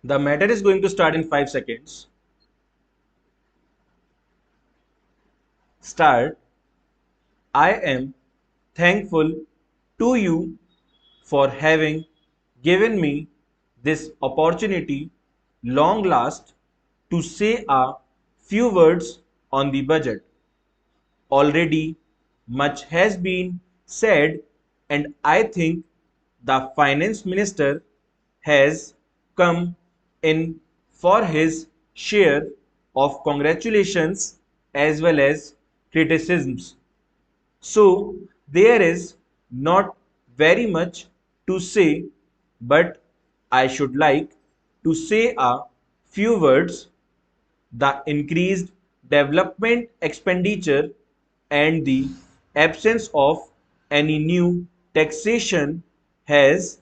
The matter is going to start in 5 seconds. Start. I am thankful to you for having given me this opportunity long last to say a few words on the budget. Already much has been said, and I think the finance minister has come in for his share of congratulations as well as criticisms. So there is not very much to say, but I should like to say a few words. The increased development expenditure and the absence of any new taxation has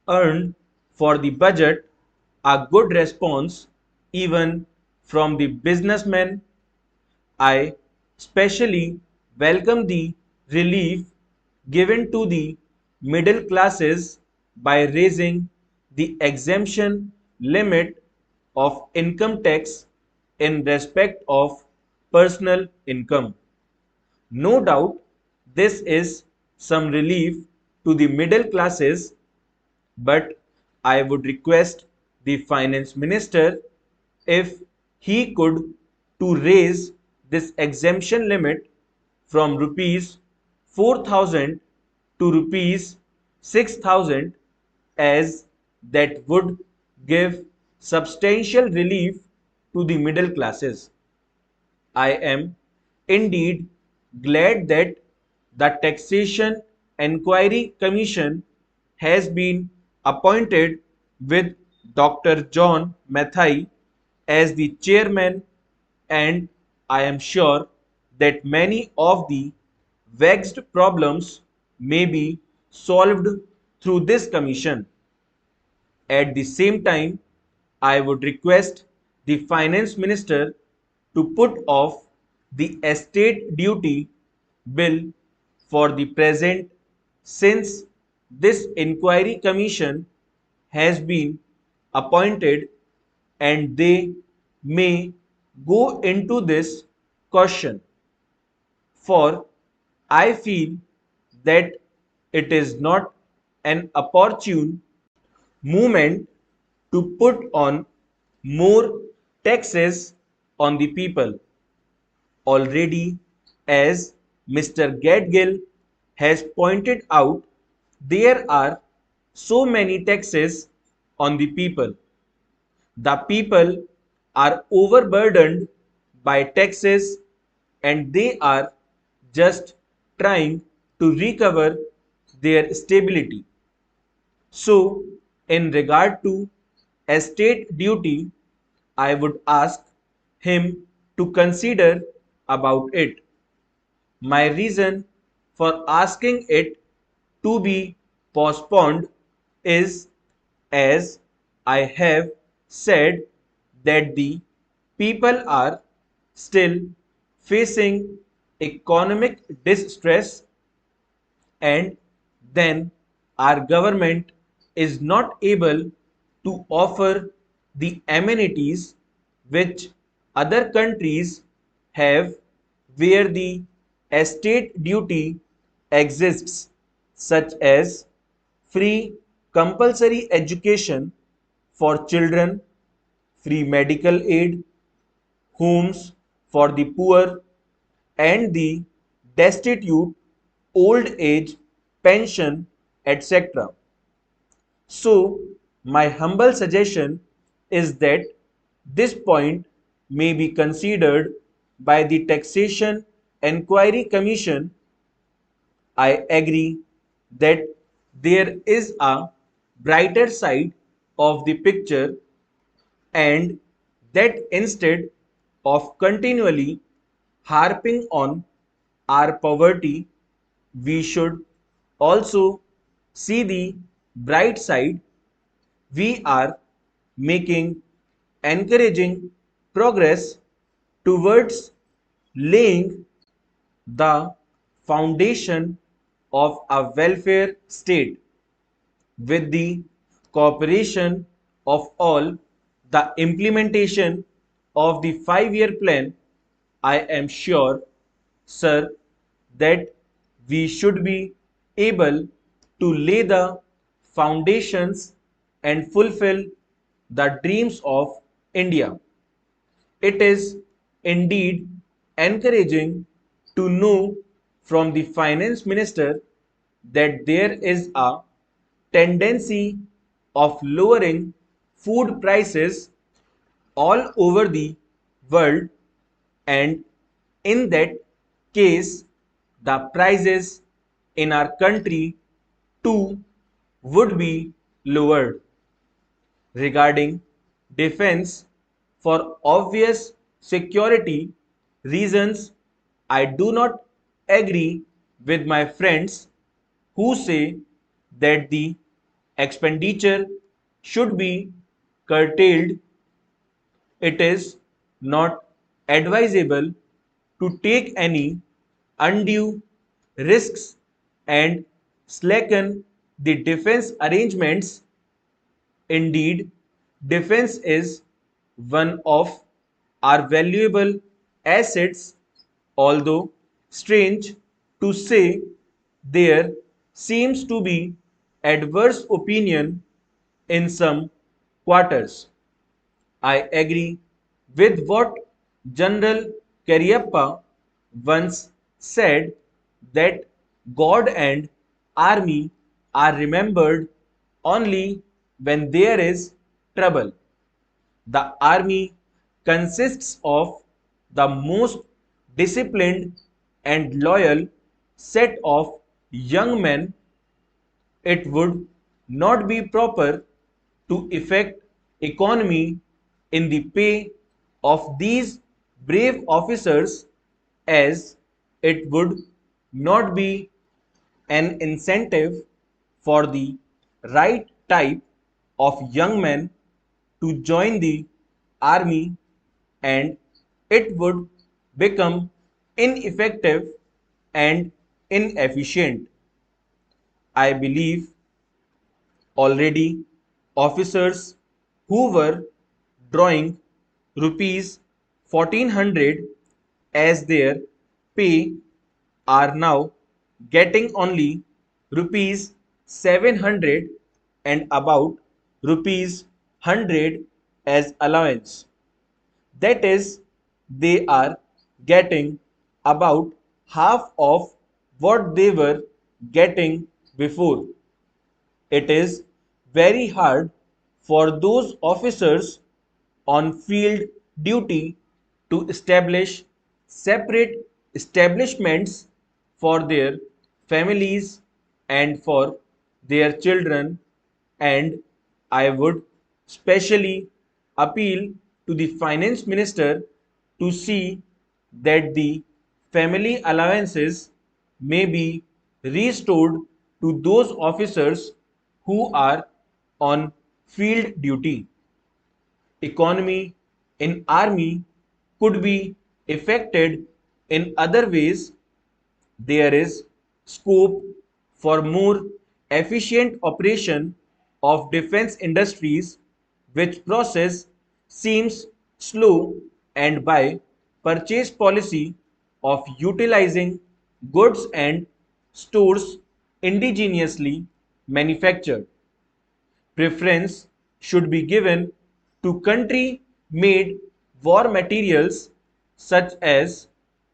earned for the budget a good response even from the businessmen. I specially welcome the relief given to the middle classes by raising the exemption limit of income tax in respect of personal income. No doubt this is some relief to the middle classes, but I would request the finance minister if he could to raise this exemption limit from rupees 4,000 to rupees 6,000, as that would give substantial relief to the middle classes. I am indeed glad that the Taxation Enquiry Commission has been appointed with Dr. John Mathai as the chairman, and I am sure that many of the vexed problems may be solved through this commission. At the same time, I would request the finance minister to put off the estate duty bill for the present, since this inquiry commission has been appointed and they may go into this question. For I feel that it is not an opportune movement to put on more taxes on the people. Already, as Mr. Gadgil has pointed out, there are so many taxes on the people. The people are overburdened by taxes and they are just trying to recover their stability. So, in regard to estate duty, I would ask him to consider about it. My reason for asking it to be postponed is, as I have said, that the people are still facing economic distress, and then our government is not able to offer the amenities which other countries have, where the estate duty exists, such as free compulsory education for children, free medical aid, homes for the poor, and the destitute, old age pension, etc. So, my humble suggestion is that this point may be considered by the Taxation Enquiry Commission. I agree that there is a brighter side of the picture, and that instead of continually harping on our poverty, we should also see the bright side. We are making encouraging progress towards laying the foundation of a welfare state with the cooperation of all the implementation of the 5-year plan, I am sure, sir, that we should be able to lay the foundations and fulfill the dreams of India. It is indeed encouraging to know from the finance minister that there is a tendency of lowering food prices all over the world, and in that case the prices in our country too would be lowered. Regarding defense, for obvious security reasons, I do not agree with my friends who say that the expenditure should be curtailed. It is not advisable to take any undue risks and slacken the defense arrangements. Indeed, defense is one of our valuable assets, although strange to say, there seems to be adverse opinion in some quarters. I agree with what General Cariappa once said, that God and army are remembered only when there is trouble. The army consists of the most disciplined and loyal set of young men. It would not be proper to effect economy in the pay of these brave officers, as it would not be an incentive for the right type of young men to join the army, and it would become ineffective and inefficient. I believe already officers who were drawing rupees 1400 as their pay are now getting only rupees 700 and about rupees 100 as allowance. That is, they are getting about half of what they were getting before. It is very hard for those officers on field duty to establish separate establishments for their families and for their children, and I would specially appeal to the finance minister to see that the family allowances may be restored to those officers who are on field duty. Economy in army could be affected in other ways. There is scope for more efficient operation of defense industries, which process seems slow, and by purchase policy of utilizing goods and stores indigenously manufactured. Preference should be given to country made war materials, such as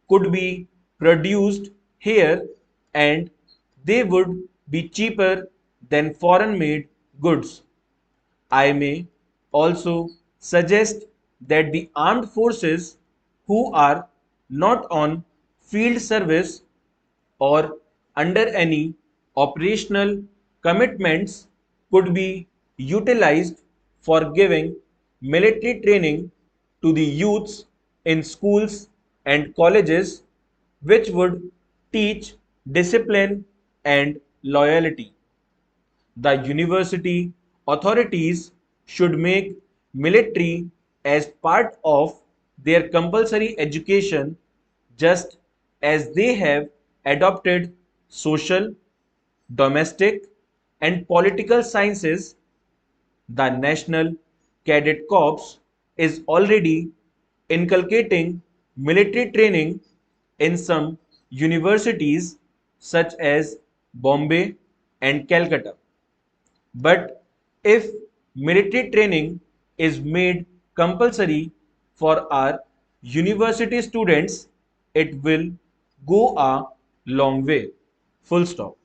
could be produced here, and they would be cheaper than foreign made goods. I may also suggest that the armed forces who are not on field service or under any operational commitments could be utilized for giving military training to the youths in schools and colleges, which would teach discipline and loyalty. The university authorities should make military as part of their compulsory education, just as they have adopted social, domestic, and political sciences. The National Cadet Corps is already inculcating military training in some universities such as Bombay and Calcutta. But if military training is made compulsory for our university students, it will go a long way. Full stop.